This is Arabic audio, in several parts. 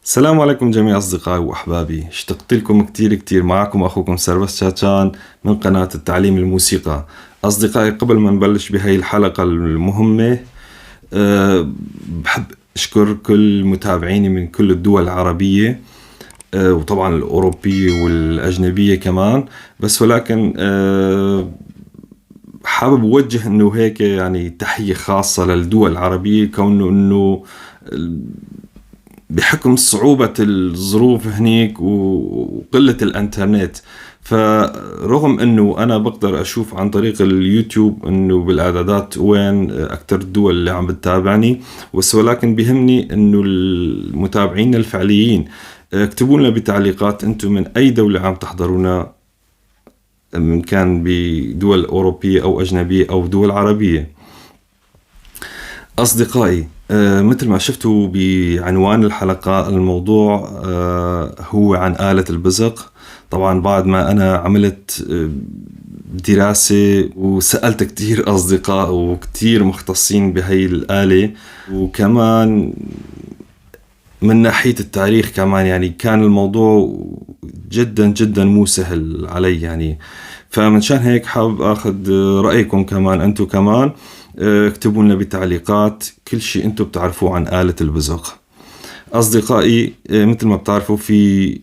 السلام عليكم جميع أصدقائي وأحبابي، اشتقت لكم كتير كتير. معكم أخوكم سربس شاتشان من قناة التعليم الموسيقى. أصدقائي، قبل ما نبلش بهاي الحلقة المهمة بحب أشكر كل متابعيني من كل الدول العربية وطبعا الأوروبية والأجنبية كمان. بس ولكن حابب أوجه إنه هيك يعني تحية خاصة للدول العربية، كونه إنه بحكم صعوبة الظروف هنيك وقلة الانترنت، فرغم انه انا بقدر اشوف عن طريق اليوتيوب انه بالاعدادات وين اكثر الدول اللي عم بتتابعني، بس ولكن بيهمني انه المتابعين الفعليين اكتبوا لنا بتعليقات انتم من اي دولة عم تحضرونا، من كان بدول اوروبية او اجنبية او دول عربية. أصدقائي، مثل ما شفتوا بعنوان الحلقة، الموضوع هو عن آلة البزق. طبعا بعد ما أنا عملت دراسة وسألت كتير أصدقاء وكتير مختصين بهاي الآلة، وكمان من ناحية التاريخ كمان يعني كان الموضوع جدا جدا مو سهل علي يعني. فمنشان هيك حابب أخذ رأيكم كمان أنتو كمان. اكتبوا لنا بتعليقات كل شيء انتم بتعرفوه عن آلة البزق. أصدقائي، مثل ما بتعرفوا في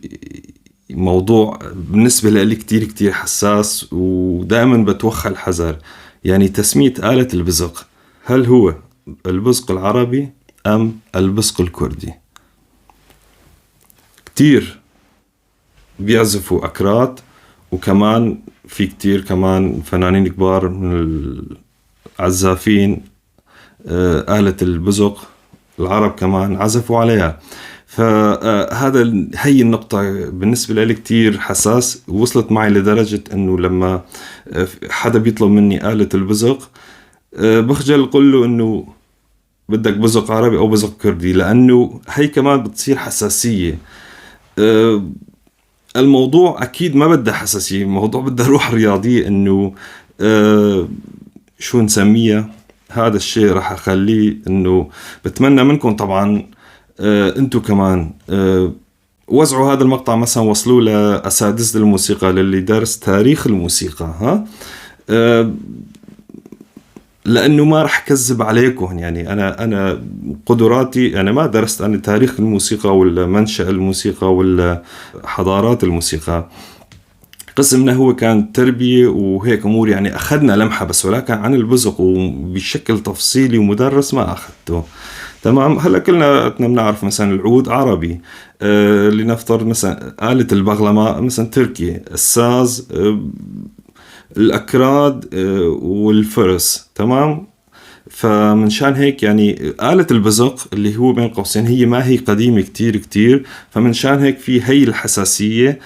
موضوع بالنسبة لي كتير كتير حساس ودائما بتوخى الحذر، يعني تسمية آلة البزق. هل هو البزق العربي أم البزق الكردي؟ كتير بيعزفوا أكراد، وكمان في كتير كمان فنانين كبار من عزافين آلة البزق العرب كمان عزفوا عليها. فهذا هي النقطة بالنسبة لي كتير حساس، وصلت معي لدرجة انه لما حدا بيطلب مني آلة البزق بخجل اقول له انه بدك بزق عربي او بزق كردي، لانه هي كمان بتصير حساسية. الموضوع اكيد ما بده حساسية، الموضوع بده روح رياضية، انه شو نسميها. هذا الشيء راح اخليه انه بتمنى منكم طبعا انتو كمان وزعوا هذا المقطع، مثلا وصلوا لأساتذة الموسيقى، للي درس تاريخ الموسيقى، لانه ما راح كذب عليكم. يعني انا قدراتي، انا ما درست عن تاريخ الموسيقى ولا منشأ الموسيقى ولا حضارات الموسيقى. قسمنا هو كان تربية وهيك أمور، يعني أخذنا لمحة بس، ولكن عن البزق وبشكل تفصيلي ومدرس ما أخذته. تمام. هلا كلنا بنعرف مثلا العود عربي، لنفترض مثلا آلة البغلمة مثلا تركي، الساز، الأكراد، والفرس. تمام. فمنشان هيك يعني آلة البزق اللي هو بين قوسين هي ما هي قديمة كتير كتير، فمنشان هيك في هي الحساسية.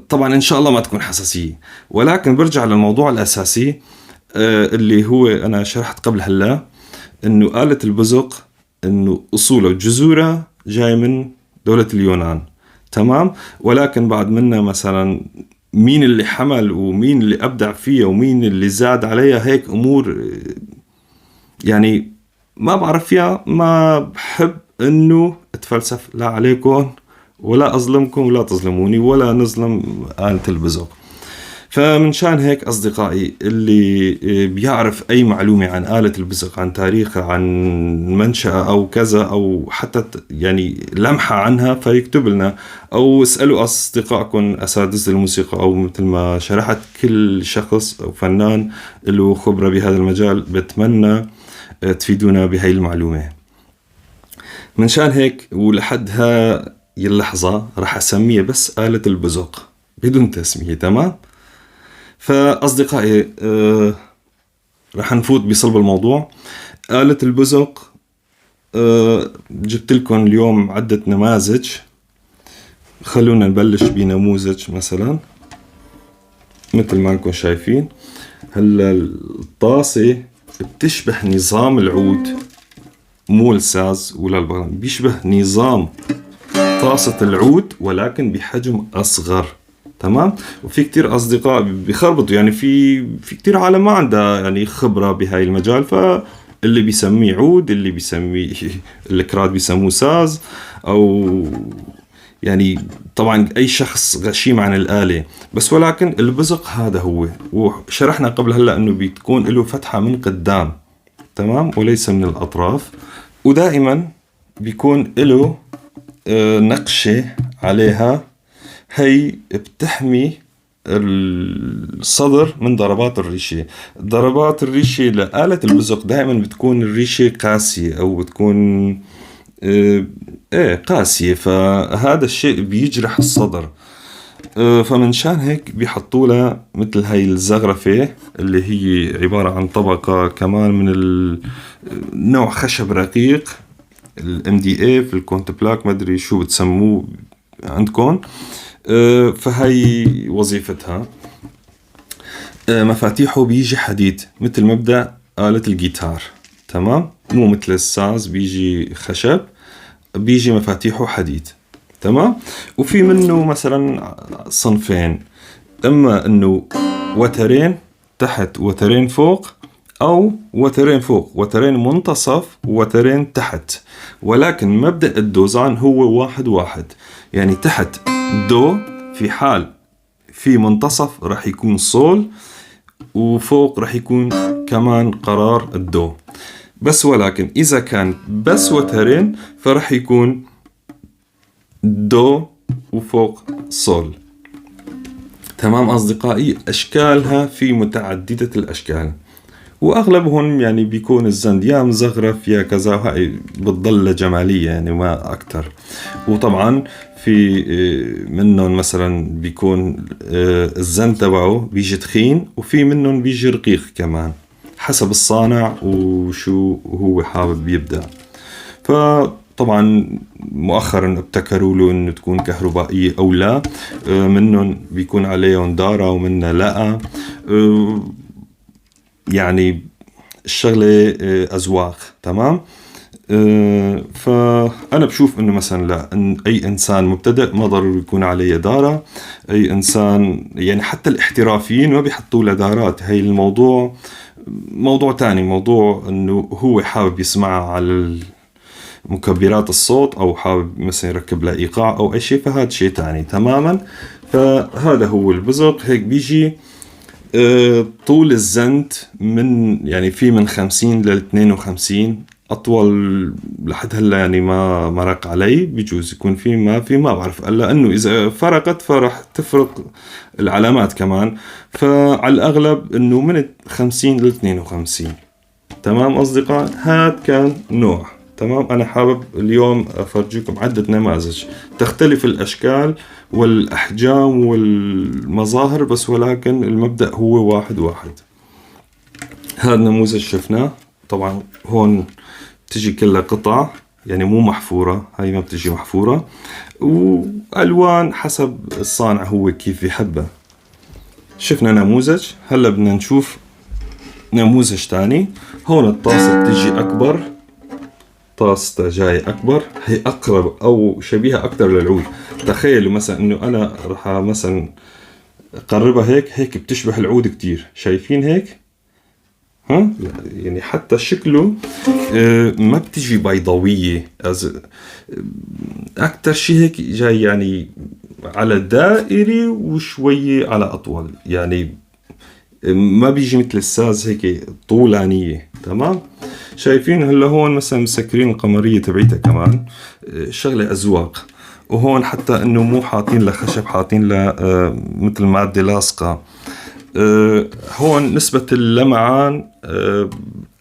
طبعا إن شاء الله ما تكون حساسية، ولكن برجع للموضوع الأساسي اللي هو أنا شرحت قبل هلا، إنه آلة البزق إنه أصوله وجذوره جاي من دولة اليونان. تمام. ولكن بعد منا مثلا مين اللي حمل ومين اللي أبدع فيها ومين اللي زاد عليها، هيك أمور يعني ما بعرف فيها. ما بحب إنه أتفلسف لا عليكم ولا أظلمكم ولا تظلموني ولا نظلم آلة البزق. فمنشان هيك أصدقائي، اللي بيعرف أي معلومة عن آلة البزق، عن تاريخها، عن منشأ أو كذا، أو حتى يعني لمحة عنها، فيكتب لنا أو اسألوا أصدقائكم أساتذة الموسيقى، أو مثل ما شرحت كل شخص أو فنان له خبرة بهذا المجال. بتمنى تفيدونا بهاي المعلومة. منشان هيك ولحد هاي اللحظة راح أسميها بس آلة البزق بدون تسمية. تمام. فأصدقائي، راح نفوت بصلب الموضوع. آلة البزق، جبت لكم اليوم عدة نماذج. خلونا نبلش بنموذج مثلا مثل ما انكم شايفين. هلا الطاسة بتشبه نظام العود، مو الساز ولا البغلان، بيشبه نظام طاسة العود ولكن بحجم أصغر. تمام. وفي كتير أصدقاء بيخربطوا، يعني في كتير عالم ما عندها يعني خبرة بهاي المجال، اللي بيسميه عود، اللي بيسميه الكراد بيسموه ساز، أو يعني طبعا أي شخص غشيم عن الآلة. بس ولكن البزق هذا هو، وشرحنا قبل هلأ أنه بتكون له فتحة من قدام، تمام، وليس من الأطراف. ودائما بيكون له نقشة عليها، هي بتحمي الصدر من ضربات الريشة. ضربات الريشة لآلة البزق دائما بتكون الريشة قاسية، أو بتكون قاسية، فهذا الشيء بيجرح الصدر. فمن شان هيك بيحطوا لها مثل هاي الزغرفة، اللي هي عبارة عن طبقة كمان من نوع خشب رقيق، MDA في الكونت بلاك، ما أدري شو بتسموه عندكم. فهي وظيفتها. مفاتيحه بيجي حديد مثل مبدأ آلة الجيتار، تمام، مو مثل الساز بيجي خشب، بيجي مفاتيحه حديد، تمام. وفي منه مثلا صنفين، اما انه وترين تحت وترين فوق، او وترين فوق وترين منتصف وترين تحت. ولكن مبدأ الدوزان هو واحد واحد، يعني تحت دو في حال في منتصف راح يكون صول، وفوق راح يكون كمان قرار الدو. بس ولكن إذا كان بس وترين فراح يكون دو وفوق صول. تمام أصدقائي، أشكالها في متعددة الأشكال، وأغلبهم يعني بيكون الزند يا مزغرف يا كذا، وهي بتضل جمالية يعني ما أكتر. وطبعا في منهم مثلا بيكون الزند تبعه بيجي تخين، وفي منهم بيجي رقيق كمان، حسب الصانع وشو هو حابب يبدأ. فطبعا مؤخرا ابتكروا له انه تكون كهربائية او لا، منهم بيكون عليهم دارة ومنها لا، يعني الشغلة أذواق، تمام. فأنا بشوف إنه مثلا لا، إن أي إنسان مبتدئ ما ضروري يكون عليه دارة. أي إنسان يعني حتى الاحترافيين ما بيحطوا له دارات. هاي الموضوع موضوع تاني، موضوع إنه هو حابب يسمعها على مكبرات الصوت، أو حابب مثلا يركب له إيقاع أو أي شيء، فهذا شيء تاني تماما. فهذا هو البزق. هيك بيجي طول الزند من يعني في من 50 ل 52، أطول لحد هلا يعني ما مرق علي، بيجوز يكون في ما بعرف، إلا إنه إذا فرقت فرح تفرق العلامات كمان. فعلى الأغلب إنه من 50 ل 52. تمام أصدقاء، هاد كان نوع. تمام، أنا حابب اليوم أفرجيكم عدة نماذج تختلف الأشكال والأحجام والمظاهر، بس ولكن المبدأ هو واحد واحد. هذا نموذج شفناه، طبعا هون تجي كلها قطع يعني مو محفورة، هاي ما بتجي محفورة، وألوان حسب الصانع هو كيف يحبه. شفنا نموذج، هلا بدنا نشوف نموذج تاني. هون الطاسة بتجي أكبر، طاسة جاي أكبر، هي أقرب أو شبيهة أكتر للعود. تخيلوا مثلا إنه أنا رح مثلا أقربها هيك بتشبه العود كتير، شايفين هيك؟ ها؟ يعني حتى شكله ما بتجي بيضاوية، أكتر شيء هيك جاي يعني على دائري وشوية على أطول، يعني ما بيجي مثل الساز هيك طولانية. تمام، شايفين هلا هون مثلا مسكرين القمرية تبعيتها كمان، شغلة أذواق. وهون حتى إنه مو حاطين له خشب، حاطين له مثل مادة لاصقة. هون نسبة اللمعان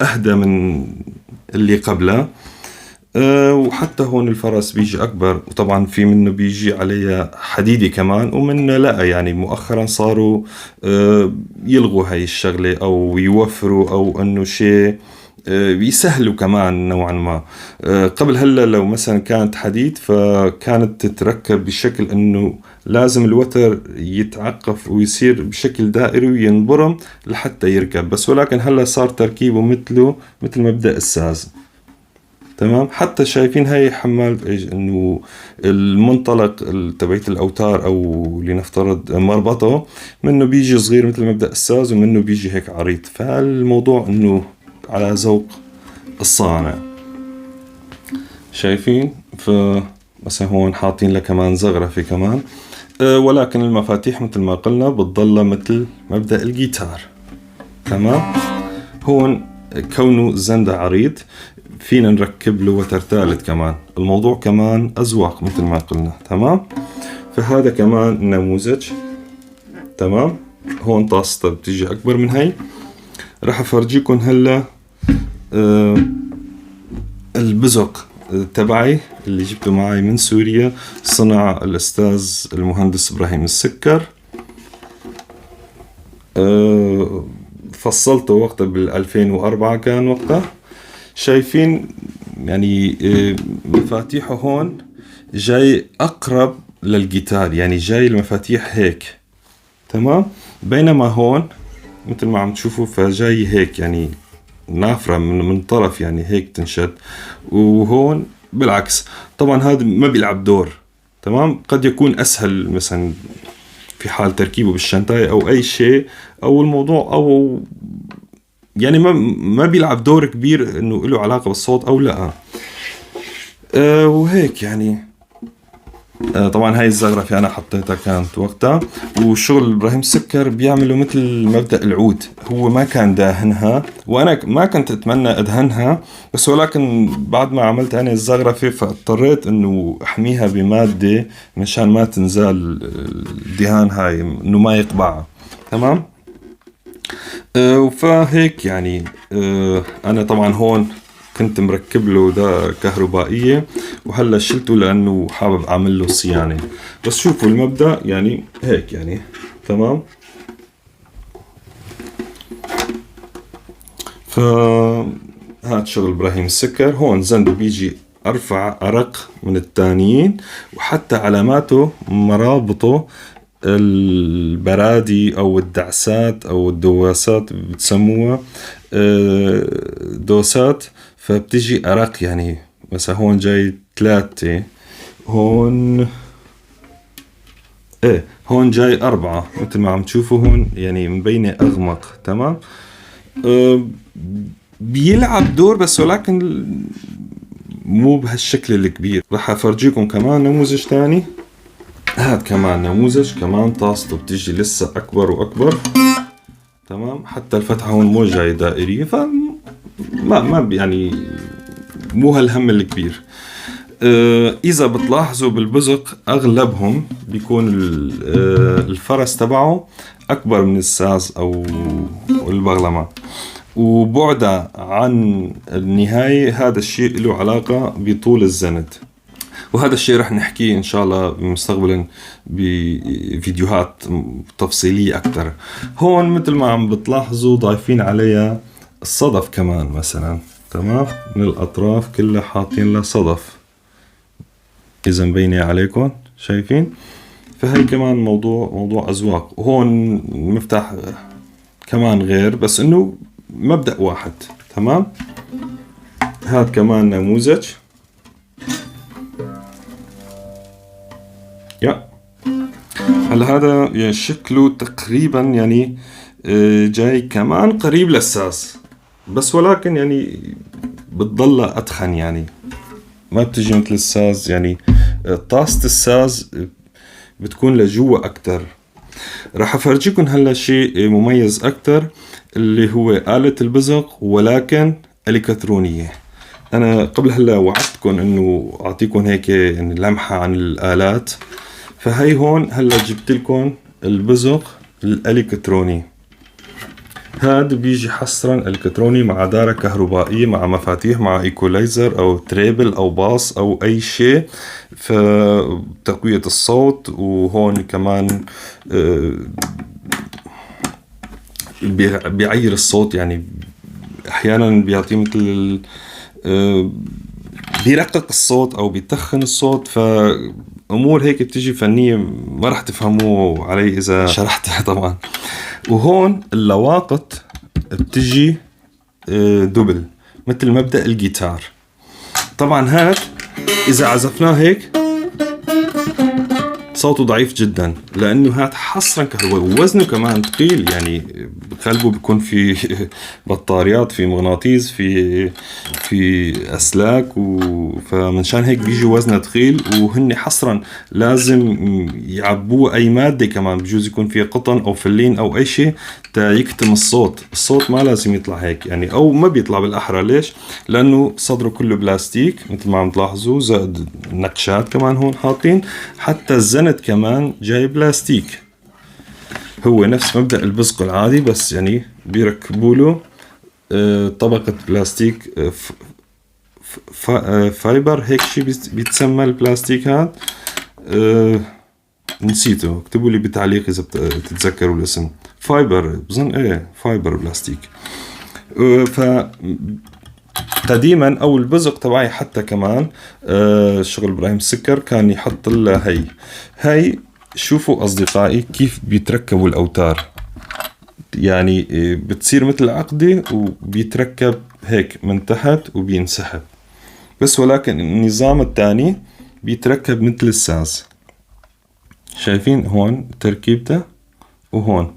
أهدى من اللي قبله. وحتى هون الفرس بيجي أكبر، وطبعا في منه بيجي عليه حديدي كمان، ومنه لا، يعني مؤخرا صاروا يلغوا هاي الشغلة أو يوفروا، أو أنه شيء بيسهلوا كمان نوعا ما. قبل هلا لو مثلا كانت حديد فكانت تتركب بشكل أنه لازم الوتر يتعقف ويصير بشكل دائري وينبرم لحتى يركب، بس ولكن هلا صار تركيبه مثل مبدأ الساز. تمام، حتى شايفين هاي حمال انه المنطلق تبعت الاوتار، او لنفترض مربطه منه بيجي صغير مثل مبدأ الساز، ومنه بيجي هيك عريض. فالموضوع انه على ذوق الصانع. شايفين؟ مثلا هون حاطين لها كمان زغرفة كمان. ولكن المفاتيح مثل ما قلنا بتضل مثل مبدأ الجيتار. تمام. هون كونه زند عريض فينا نركب له وتر ثالث كمان. الموضوع كمان أذواق مثل ما قلنا. تمام. فهذا كمان نموذج. تمام. هون طاسته بتيجي أكبر من هاي. راح أفرجيكم هلا البزق تبعي اللي جبته معي من سوريا، صنع الأستاذ المهندس إبراهيم السكر. فصلته وقتها بال2004 كان وقتها. شايفين يعني مفاتيحه هون جاي أقرب للجيتار، يعني جاي المفاتيح هيك. تمام. بينما هون مثل ما عم تشوفوا فجاي هيك يعني نافرة من طرف، يعني هيك تنشد. وهون بالعكس. طبعا هذا ما بيلعب دور. تمام. قد يكون أسهل مثلا في حال تركيبه بالشنطاية أو أي شيء، أو الموضوع أو يعني ما بيلعب دور كبير إنه له علاقة بالصوت أو لا. وهيك يعني. طبعا هاي الزغرفة أنا حطيتها كانت وقتها. وشغل إبراهيم السكر بيعملوا مثل مبدأ العود، هو ما كان داهنها وأنا ما كنت أتمنى أدهنها، بس ولكن بعد ما عملت أنا الزغرفة فاضطريت إنه أحميها بمادة مشان ما تنزال الدهان هاي، إنه ما يقبعها. تمام. فهيك يعني. أنا طبعا هون كنت مركب له ده كهربائية، وهلا شلته لأنه حابب أعمل له صيانة. بس شوفوا المبدأ يعني هيك يعني. تمام. هاد شغل إبراهيم السكر. هون زنده بيجي أرفع أرق من التانيين، وحتى علاماته مرابطه البرادي أو الدعسات أو الدواسات بتسموها دوسات، فبتجي أرق يعني. مثلا هون جاي 3، هون هون جاي 4 مثل ما عم تشوفوا هون، يعني مبينة أغمق. تمام. بيلعب دور بس ولكن مو بهالشكل الكبير. راح أفرجيكم كمان نموذج تاني. هاد كمان نموذج، كمان طاسته بتجي لسه أكبر وأكبر. تمام. حتى الفتحة هون مو جاي دائرية، ما يعني مو هالهم الكبير. إذا بتلاحظوا بالبزق أغلبهم بيكون الفرس تبعه أكبر من الساز أو البغلمة، وبعده عن النهاية. هذا الشيء له علاقة بطول الزند، وهذا الشيء رح نحكيه إن شاء الله مستقبلا بفيديوهات تفصيلية أكتر. هون مثل ما عم بتلاحظوا ضايفين عليها الصدف كمان مثلا. تمام. من الأطراف كلها حاطين لها صدف، إذا مبينة عليكم شايفين. فهي كمان موضوع أذواق. وهون مفتاح كمان غير، بس إنه مبدأ واحد. تمام. هاد كمان نموذج. هلا هذا يعني شكله تقريبا يعني جاي كمان قريب للساس، بس ولكن يعني بتضل أتخن، يعني ما بتجي مثل الساز. يعني طاسة الساز بتكون لجوا أكتر. راح أفرجيكم هلا شيء مميز أكتر، اللي هو آلة البزق ولكن إلكترونية. أنا قبل هلا وعدتكم إنه أعطيكم هيك يعني لمحة عن الآلات. فهي هون هلا جبت لكم البزق الإلكتروني. هذا بيجي حصرا إلكتروني مع دارة كهربائية مع مفاتيح مع إيكولايزر أو تريبل أو باص أو أي شيء فتقوية الصوت. وهون كمان بيعير الصوت، يعني أحيانا بيعطي مثل بيرقق الصوت أو بيتخن الصوت. فأمور هيك بتجي فنية ما رح تفهموه علي إذا شرحتها طبعا. وهون اللواقط بتجي دبل مثل مبدأ الجيتار. طبعا هاد إذا عزفناه هيك صوته ضعيف جدا لانه هاد حصرا كهربائي، ووزنه كمان ثقيل، يعني بقلبه بيكون في بطاريات، في مغناطيس، في اسلاك، فمنشان هيك بيجي وزنه ثقيل، وهن حصرا لازم يعبوه اي ماده، كمان بجوز يكون فيها قطن او فلين او اي شيء تا يكتم الصوت ما لازم يطلع هيك يعني، او ما بيطلع بالاحرى. ليش؟ لانه صدره كله بلاستيك مثل ما عم تلاحظوا، زائد نقشات كمان هون حاطين، حتى الزند كمان جاي بلاستيك. هو نفس مبدأ البزق العادي، بس يعني بيركبوا له طبقة بلاستيك، فايبر هيك شيء بيتسمى البلاستيك هذا. نسيته، اكتبوا لي بالتعليق اذا بتتذكروا الاسم. فايبر بظن، ايه فايبر بلاستيك. ف قديما او البزق تبعي حتى كمان شغل ابراهيم السكر كان يحط لها هي. شوفوا اصدقائي كيف بيتركبوا الاوتار، يعني بتصير مثل عقدة وبيتركب هيك من تحت وبينسحب، بس ولكن النظام الثاني بيتركب مثل الساز. شايفين هون تركيبته، وهون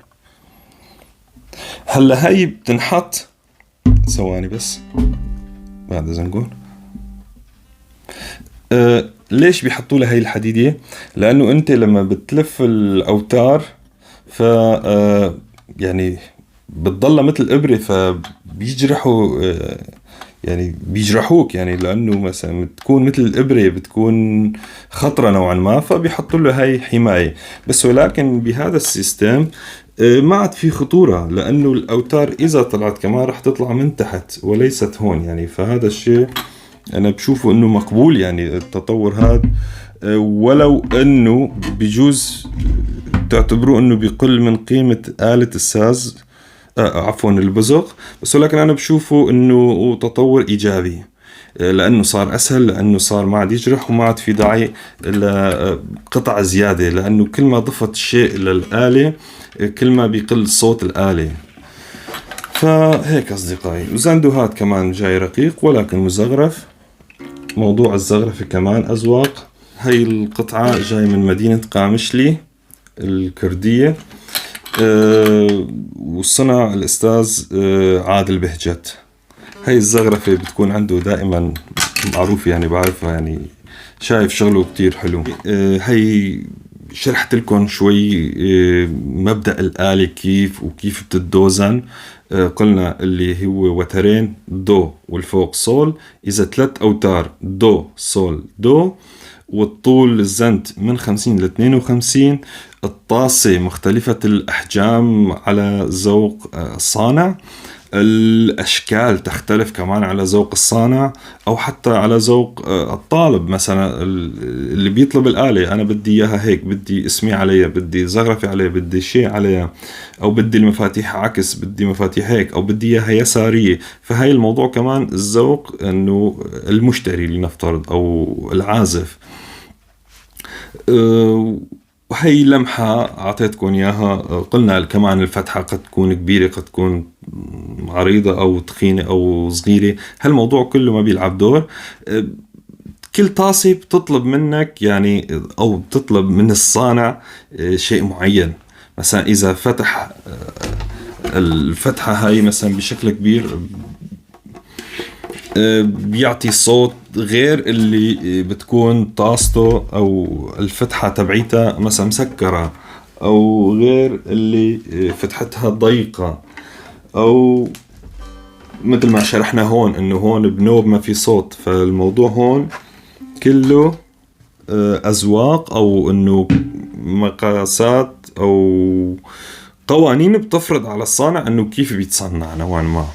هلا هي بتنحط، ثواني بس بعد إذا نقول ليش بيحطوا لها هي الحديدية؟ لأنه أنت لما بتلف الأوتار ف يعني بتضل مثل إبرة، فبيجرحوا يعني بيجرحوك، يعني لأنه مثلا بتكون مثل الإبرة، بتكون خطرة نوعا ما، فبيحطوا له هاي حماية. بس ولكن بهذا السيستم ما عاد في خطورة، لأنه الأوتار إذا طلعت كمان رح تطلع من تحت وليست هون يعني. فهذا الشيء أنا بشوفه إنه مقبول، يعني التطور هذا، ولو إنه بجوز تعتبروه إنه بيقل من قيمة آلة الساز، عفوا البزق، بس ولكن أنا بشوفه إنه تطور إيجابي، لأنه صار أسهل، لأنه صار ما عاد يجرح، وما عاد في داعي لقطع زيادة، لأنه كل ما ضفت شيء للآلة كل ما بيقل صوت الآلة. فهيك أصدقائي. وزندوهات كمان جاي رقيق ولكن مزغرف. موضوع الزغرفة كمان أذواق. هاي القطعة جاي من مدينة قامشلي الكردية، وصنع الأستاذ عادل بهجت. هاي الزغرفة بتكون عنده دائما معروف، يعني بعرفها، يعني شايف شغله كتير حلو. هاي شرحت لكم شوي مبدأ الآلة كيف وكيف بتتدوزن. قلنا اللي هو وترين دو والفوق صول، إذا 3 أوتار دو صول دو، والطول الزند من 50 ل 52. الطاسة مختلفة الأحجام على ذوق الصانع، الأشكال تختلف كمان على ذوق الصانع، أو حتى على ذوق الطالب. مثلا اللي بيطلب الآلة، أنا بدي إياها هيك، بدي اسمي عليها، بدي زغرفة عليها، بدي شيء عليها، أو بدي المفاتيح عكس، بدي مفاتيح هيك، أو بدي إياها يسارية. فهاي الموضوع كمان الذوق، إنه المشتري لنفترض أو العازف. وهي لمحة أعطيتكم إياها. قلنا كمان الفتحة قد تكون كبيرة، قد تكون عريضة أو تخينة أو صغيرة، هالموضوع كله ما بيلعب دور. كل طاسة بتطلب منك يعني، أو بتطلب من الصانع شيء معين. مثلا إذا فتح الفتحة هاي مثلا بشكل كبير، بيعطي صوت غير اللي بتكون طاسته أو الفتحة تبعيتها مثلا مسكرة، أو غير اللي فتحتها ضيقة، أو مثل ما شرحنا هون إنه هون بنوب ما في صوت. فالموضوع هون كله أذواق، أو إنه مقاسات أو قوانين بتفرض على الصانع إنه كيف بيتصنع نوعا ما.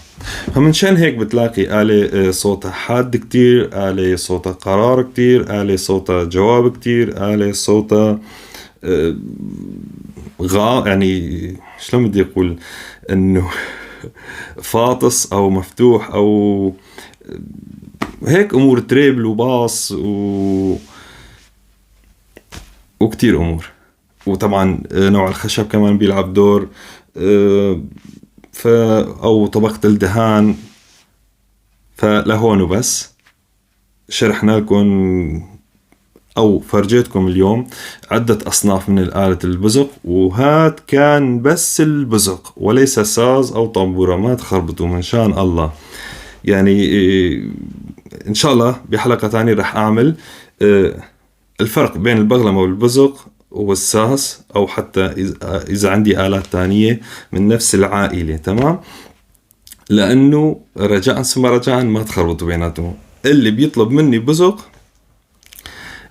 فمنشان هيك بتلاقي آلة صوتها حاد كتير، آلة صوتها قرار كتير، آلة صوتها جواب كتير، آلة صوتها يعني شلون بدي أقول، إنه فاطس أو مفتوح، أو هيك أمور، تريبل وباص وكتير أمور. وطبعا نوع الخشب كمان بيلعب دور، أو طبقة الدهان. فلهون بس شرحنا لكم أو فرجيتكم اليوم عدة أصناف من الآلة البزق، وهاد كان بس البزق وليس ساز أو طنبورة، ما تخربطوا من شان الله. يعني إن شاء الله بحلقة تانية رح أعمل الفرق بين البغلمة والبزق والساس، أو حتى إذا عندي آلات تانية من نفس العائلة. تمام؟ لأنه رجاء ثم رجاء ما تخربطوا بيناتهم. اللي بيطلب مني بزق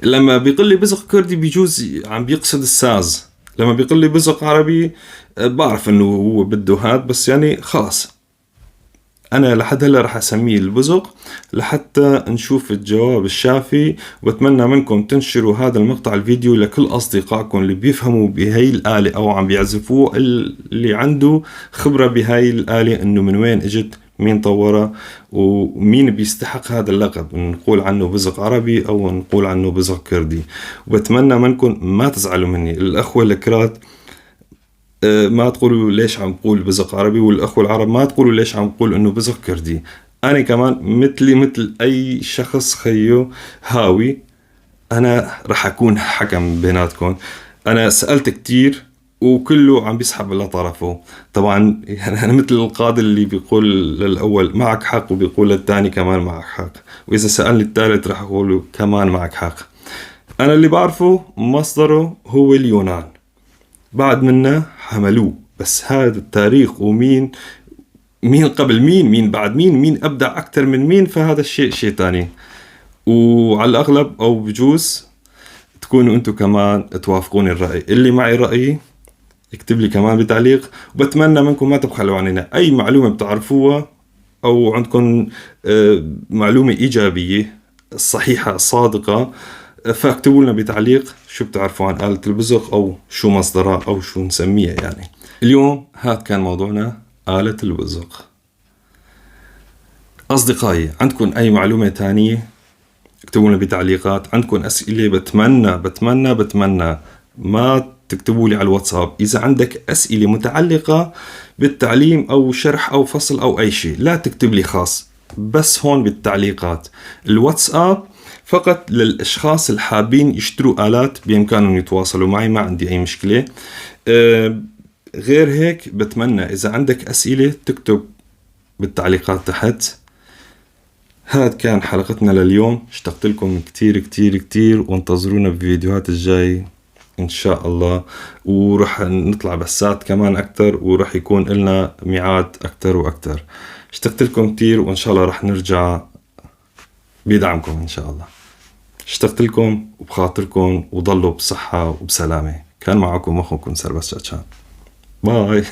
لما بيقول لي بزق كردي بيجوز عم بيقصد الساز، لما بيقول لي بزق عربي بعرف انه هو بده هاد، بس يعني خلاص انا لحد هلا رح اسميه البزق لحتى نشوف الجواب الشافي. وبتمنى منكم تنشروا هذا المقطع الفيديو لكل اصدقائكم اللي بيفهموا بهاي الآلة او عم بيعزفوه، اللي عنده خبرة بهاي الآلة، انه من وين اجت، مين طورها، ومين بيستحق هذا اللقب، نقول عنه بزق عربي او نقول عنه بزق كردي. وبتمنى منكم ما تزعلوا مني الاخوة الكرات، ما تقولوا ليش عم نقول بزق عربي، والأخوة العرب ما تقولوا ليش عم نقول إنه بزق كردي. أنا كمان مثلي مثل أي شخص خيو هاوي، أنا رح أكون حكم بيناتكم. أنا سألت كتير وكله عم بيسحب لطرفه. طبعا يعني أنا مثل القاضي اللي بيقول للأول معك حق وبيقول للثاني كمان معك حق، وإذا سألني الثالث رح أقوله كمان معك حق. أنا اللي بعرفه مصدره هو اليونان، بعد منا حملوه، بس هذا التاريخ ومين قبل مين بعد مين أبدع أكتر من مين، فهذا الشيء شيء تاني. وعلى الأغلب أو بجوز تكونوا أنتوا كمان توافقوني الرأي. اللي معي رأيي اكتب لي كمان بتعليق، وبتمنى منكم ما تبخلوا عننا أي معلومة بتعرفوها أو عندكم معلومة إيجابية صحيحة صادقة، فاكتبوا لنا بتعليق شو بتعرفوا عن آلة البزق أو شو مصدرها أو شو نسميها. يعني اليوم هاد كان موضوعنا آلة البزق. أصدقائي عندكم أي معلومة تانية اكتبوا لنا بتعليقات. عندكم أسئلة بتمنى ما تكتبوا لي على الواتساب. إذا عندك أسئلة متعلقة بالتعليم أو شرح أو فصل أو أي شيء لا تكتب لي خاص، بس هون بالتعليقات. الواتساب فقط للأشخاص الحابين يشتروا آلات، بإمكانهم يتواصلوا معي، ما عندي أي مشكلة. غير هيك بتمنى إذا عندك أسئلة تكتب بالتعليقات تحت. هاد كان حلقتنا لليوم، اشتقت لكم كتير كتير كتير، وانتظرونا بالفيديوهات الجاي إن شاء الله، ورح نطلع بسات كمان أكتر، ورح يكون لنا ميعاد أكتر وأكتر. اشتقت لكم كتير، وإن شاء الله رح نرجع بدعمكم إن شاء الله. اشتقت لكم وبخاطركم، وضلوا بصحة وبسلامة. كان معكم أخوكم سربس شاتشان. باي.